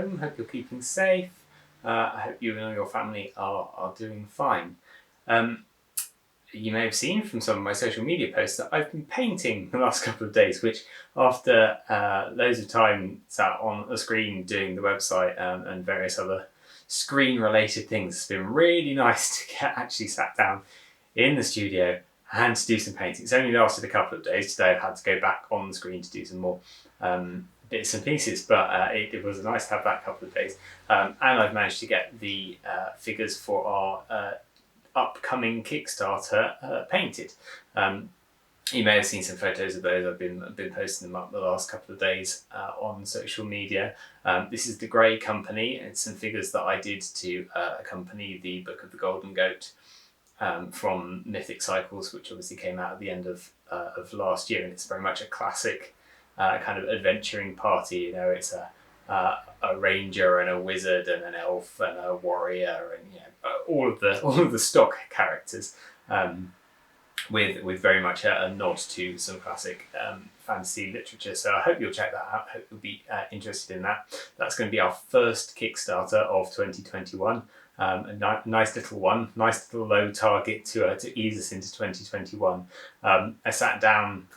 home. Hope you're keeping safe. I hope you and your family are doing fine. You may have seen from some of my social media posts that I've been painting the last couple of days, which after loads of time sat on a screen doing the website and various other screen related things, it's been really nice to get actually sat down in the studio and to do some painting. It's only lasted a couple of days. Today I've had to go back on the screen to do some more bits and pieces, but it was nice to have that couple of days. And I've managed to get the figures for our upcoming Kickstarter painted. You may have seen some photos of those. I've been posting them up the last couple of days on social media. This is the Grey Company. It's some figures that I did to accompany the Book of the Golden Goat from Mythic Cycles, which obviously came out at the end of last year, and it's very much a classic kind of adventuring party. You know, it's a ranger and a wizard and an elf and a warrior and all of the stock characters, with very much a nod to some classic fantasy literature. So I hope you'll check that out. I hope you'll be interested in that. That's going to be our first Kickstarter of 2021. A nice little one, nice little low target to ease us into 2021. I sat down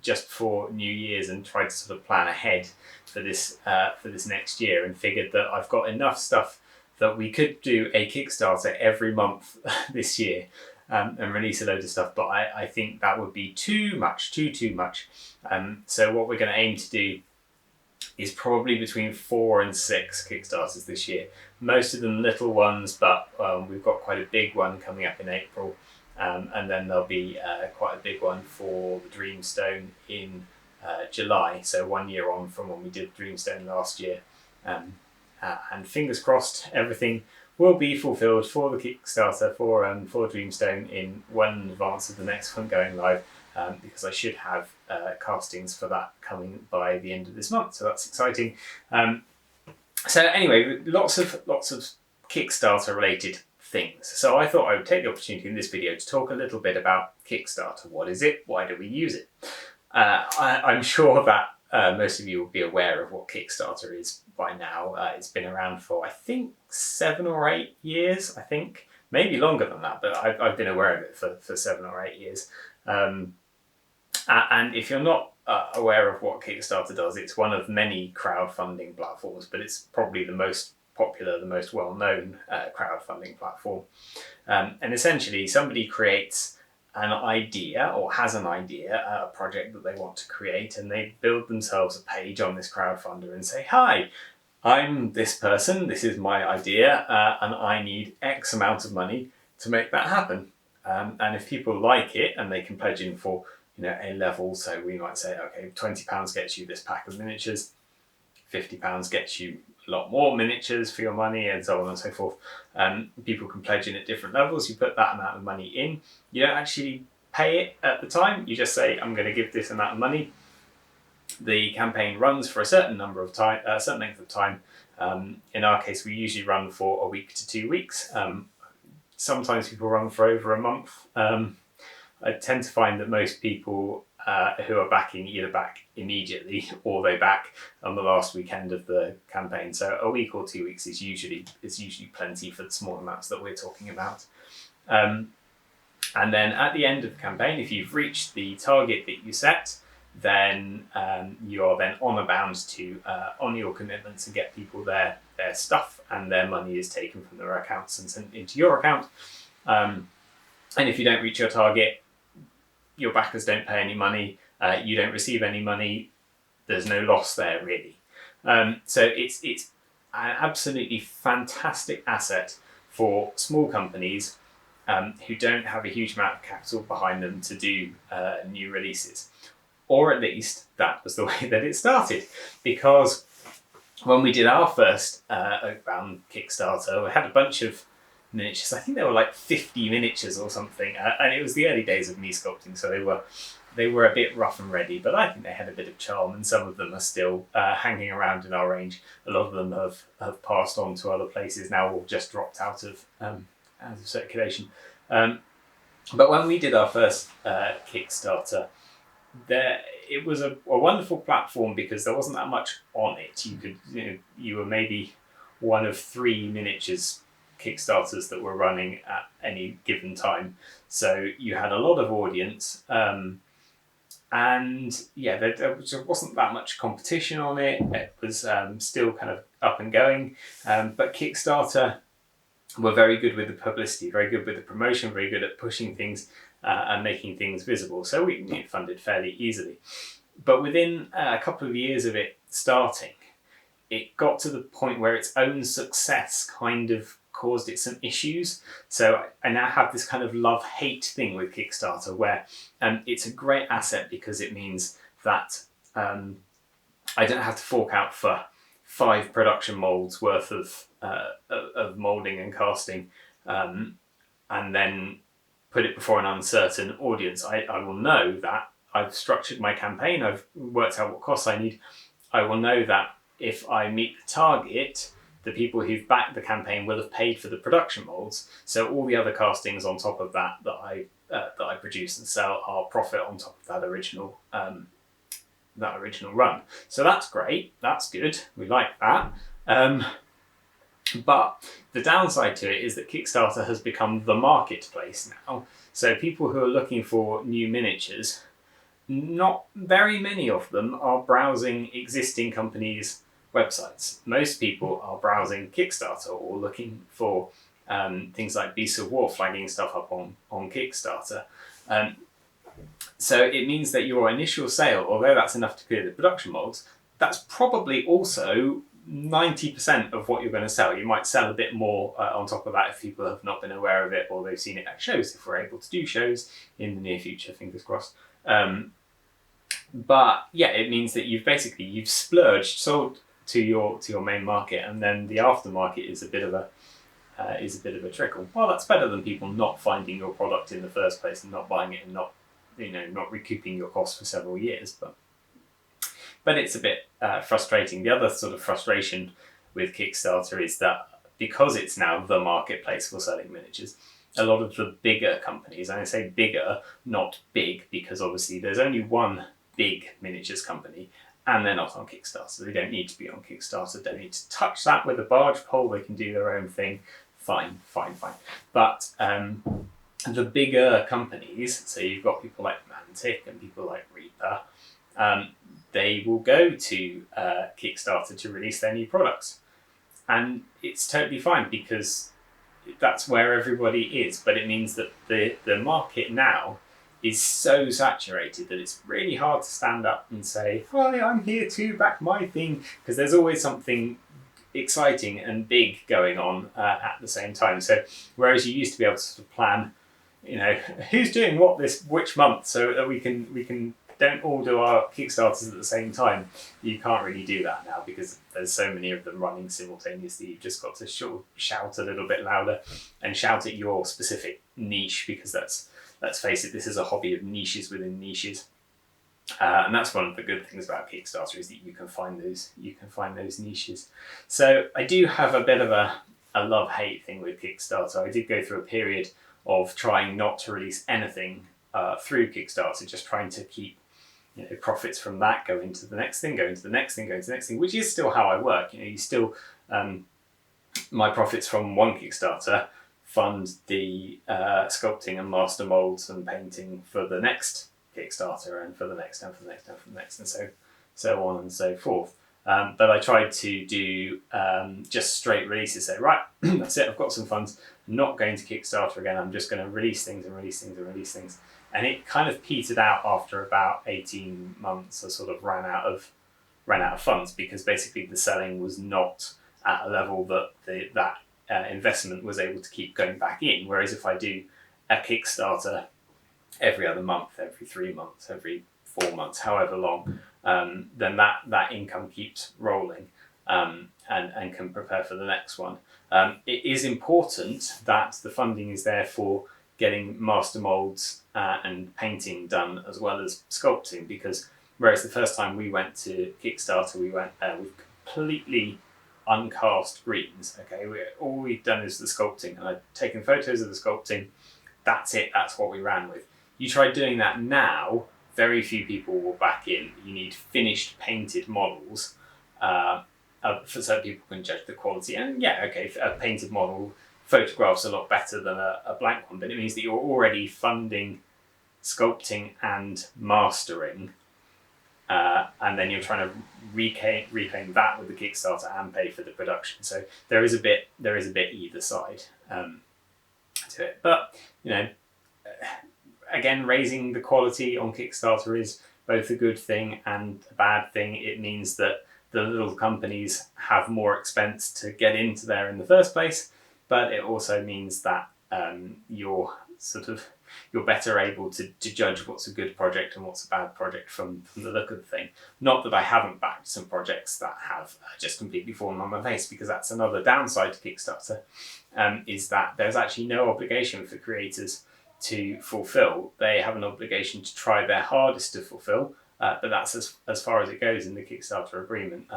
just before New Year's and tried to sort of plan ahead for this next year, and figured that I've got enough stuff that we could do a Kickstarter every month this year and release a load of stuff, but I think that would be too much. So what we're going to aim to do is probably between 4 and 6 Kickstarters this year. Most of them little ones, but we've got quite a big one coming up in April. And then there'll be quite a big one for the Dreamstone in July, so 1 year on from when we did Dreamstone last year. And fingers crossed, everything will be fulfilled for the Kickstarter for Dreamstone in well in advance of the next one going live, because I should have castings for that coming by the end of this month, so that's exciting. So anyway, lots of Kickstarter related things. So I thought I would take the opportunity in this video to talk a little bit about Kickstarter. What is it? Why do we use it? I'm sure that most of you will be aware of what Kickstarter is by now. It's been around for, I think, 7 or 8 years, I think. Maybe longer than that, but I've been aware of it for 7 or 8 years. And if you're not aware of what Kickstarter does, it's one of many crowdfunding platforms, but it's probably the most popular, the most well-known crowdfunding platform. And essentially, somebody creates an idea or has an idea, a project that they want to create, and they build themselves a page on this crowdfunder and say, hi, I'm this person, this is my idea, and I need X amount of money to make that happen. And if people like it and they can pledge in for a level, so we might say, okay, £20 gets you this pack of miniatures, £50 gets you a lot more miniatures for your money, and so on and so forth. People can pledge in at different levels. You put that amount of money in. You don't actually pay it at the time. You just say, I'm going to give this amount of money. The campaign runs for a certain number of time, a certain length of time. In our case, we usually run for a week to 2 weeks. Sometimes people run for over a month. I tend to find that most people who are backing either back immediately or they back on the last weekend of the campaign. So a week or 2 weeks is usually plenty for the small amounts that we're talking about. And then at the end of the campaign, if you've reached the target that you set, then you are then bound to honour your commitments and get people their stuff, and their money is taken from their accounts and sent into your account. And if you don't reach your target, your backers don't pay any money, you don't receive any money, there's no loss there really. So it's an absolutely fantastic asset for small companies who don't have a huge amount of capital behind them to do new releases. Or at least that was the way that it started, because when we did our first Oakbound Kickstarter, we had a bunch of miniatures. I think there were like 50 miniatures or something, and it was the early days of me sculpting, so they were a bit rough and ready, but I think they had a bit of charm, and some of them are still hanging around in our range. A lot of them have passed on to other places now, or just dropped out of circulation. But when we did our first Kickstarter, it was a wonderful platform because there wasn't that much on it. You were maybe one of 3 miniatures Kickstarters that were running at any given time, so you had a lot of audience, and yeah, there wasn't that much competition on it. It was still kind of up and going, but Kickstarter were very good with the publicity, very good with the promotion, very good at pushing things and making things visible. So we funded fairly easily. But within a couple of years of it starting, it got to the point where its own success kind of caused it some issues. So I now have this kind of love-hate thing with Kickstarter where it's a great asset because it means that I don't have to fork out for 5 production molds worth of molding and casting, and then put it before an uncertain audience. I will know that I've structured my campaign, I've worked out what costs I need. I will know that if I meet the target, the people who've backed the campaign will have paid for the production molds. So all the other castings on top of that I produce and sell are profit on top of that original run. So that's great. That's good. We like that. But the downside to it is that Kickstarter has become the marketplace now. So people who are looking for new miniatures, not very many of them are browsing existing companies' websites. Most people are browsing Kickstarter or looking for things like Beasts of War, flagging stuff up on Kickstarter. So it means that your initial sale, although that's enough to clear the production molds, that's probably also 90% of what you're going to sell. You might sell a bit more on top of that if people have not been aware of it or they've seen it at shows, if we're able to do shows in the near future, fingers crossed. But yeah, it means that you've splurged, sold to your main market, and then the aftermarket is a bit of a trickle. Well, that's better than people not finding your product in the first place and not buying it and not recouping your costs for several years. But it's a bit frustrating. The other sort of frustration with Kickstarter is that because it's now the marketplace for selling miniatures, a lot of the bigger companies, and I say bigger, not big, because obviously there's only one big miniatures company and they're not on Kickstarter. They don't need to be on Kickstarter, don't need to touch that with a barge pole, they can do their own thing. Fine. But the bigger companies, so you've got people like Mantic and people like Reaper, they will go to Kickstarter to release their new products. And it's totally fine because that's where everybody is. But it means that the market now is so saturated that it's really hard to stand up and say, hi, I'm here to back my thing, because there's always something exciting and big going on at the same time. So whereas you used to be able to sort of plan, who's doing what which month, so that we can don't all do our Kickstarters at the same time. You can't really do that now because there's so many of them running simultaneously. You've just got to shout a little bit louder and shout at your specific niche, because let's face it, this is a hobby of niches within niches. And that's one of the good things about Kickstarter, is that you can find those niches. So I do have a bit of a love-hate thing with Kickstarter. I did go through a period of trying not to release anything through Kickstarter, just trying to keep profits from that go into the next thing, which is still how I work. You still my profits from one Kickstarter fund the sculpting and master molds and painting for the next Kickstarter and for the next and for the next and for the next, and so on and so forth. But I tried to do just straight releases. Say, right, that's it, I've got some funds, I'm not going to Kickstarter again, I'm just going to release things. And it kind of petered out after about 18 months. I sort of ran out of funds, because basically the selling was not at a level that that investment was able to keep going back in. Whereas if I do a Kickstarter every other month, every 3 months, every 4 months, however long, then that income keeps rolling and can prepare for the next one. It is important that the funding is there for getting master molds and painting done, as well as sculpting, because whereas the first time we went to Kickstarter, we went with completely uncast greens. Okay, all we've done is the sculpting, and I'd taken photos of the sculpting. That's it. That's what we ran with. You try doing that now very few people will back in. You need finished painted models so people can judge the quality. And yeah, okay, a painted model photographs a lot better than a blank one, but it means that you're already funding sculpting and mastering, and then you're trying to reclaim that with the Kickstarter and pay for the production. So there is a bit either side to it. But again, raising the quality on Kickstarter is both a good thing and a bad thing. It means that the little companies have more expense to get into there in the first place, but it also means that you're better able to judge what's a good project and what's a bad project from the look of the thing. Not that I haven't backed some projects that have just completely fallen on my face, because that's another downside to Kickstarter, is that there's actually no obligation for creators to fulfill. They have an obligation to try their hardest to fulfill, but that's as far as it goes in the Kickstarter agreement.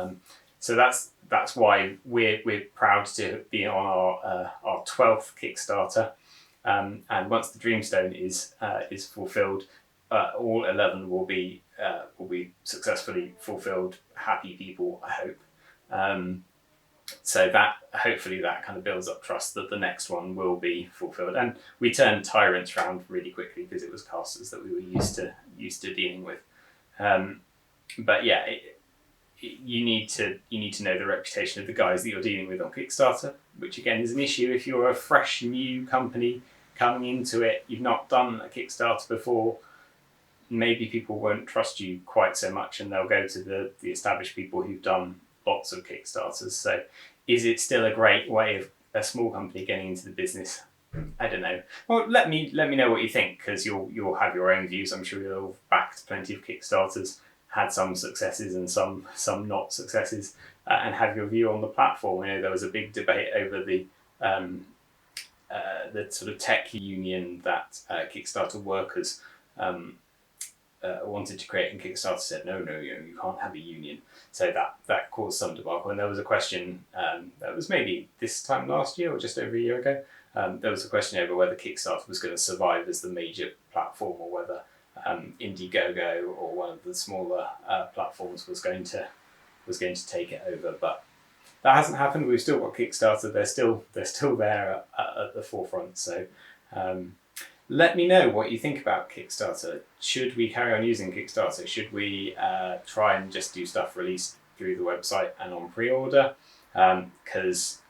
So that's why we're proud to be on our 12th Kickstarter, and once the Dreamstone is fulfilled, all 11 will be successfully fulfilled. Happy people, I hope. So that hopefully that kind of builds up trust that the next one will be fulfilled. And we turned Tyrants around really quickly because it was casters that we were used to dealing with. But yeah, you need to know the reputation of the guys that you're dealing with on Kickstarter, which again is an issue if you're a fresh new company coming into it. You've not done a Kickstarter before. Maybe people won't trust you quite so much, and they'll go to the established people who've done lots of Kickstarters. So is it still a great way of a small company getting into the business? I don't know. Well, let me know what you think, because you'll have your own views. I'm sure you'll have backed plenty of Kickstarters, had some successes and some not successes, and have your view on the platform. I know there was a big debate over the sort of tech union that Kickstarter workers wanted to create, and Kickstarter said no, you can't have a union. So that caused some debacle. And there was a question that was maybe this time last year or just over a year ago. There was a question over whether Kickstarter was going to survive as the major platform, or whether Indiegogo or one of the smaller platforms was going to take it over. But that hasn't happened. We've still got Kickstarter. They're still there at the forefront. So let me know what you think about Kickstarter. Should we carry on using Kickstarter? Should we try and just do stuff released through the website and on pre-order? Because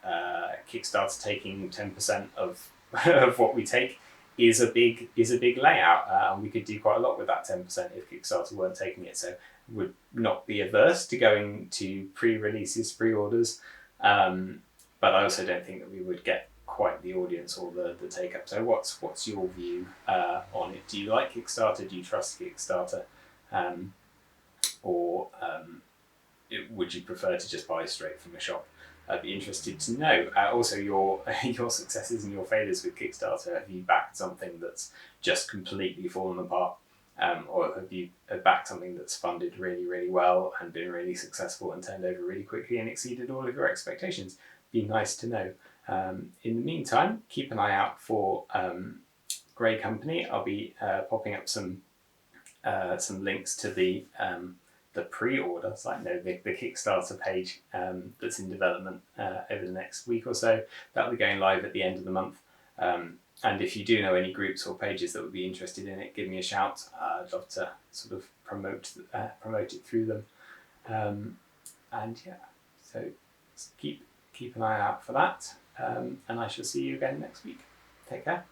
Kickstarter taking 10% of what we take is a big layout, and we could do quite a lot with that 10% if Kickstarter weren't taking it. So would not be averse to going to pre-releases, pre-orders, but I also don't think that we would get quite the audience or the take up. So what's your view on it? Do you like Kickstarter? Do you trust Kickstarter? Or would you prefer to just buy straight from a shop? I'd be interested to know. Also, your successes and your failures with Kickstarter. Have you backed something that's just completely fallen apart? Or have you backed something that's funded really, really well and been really successful and turned over really quickly and exceeded all of your expectations? Be nice to know. In the meantime, keep an eye out for Grey Company. I'll be popping up some links to the pre-order site, the Kickstarter page that's in development over the next week or so. That'll be going live at the end of the month. And if you do know any groups or pages that would be interested in it, give me a shout. I'd love to sort of promote it through them. And yeah, so keep an eye out for that. And I shall see you again next week. Take care.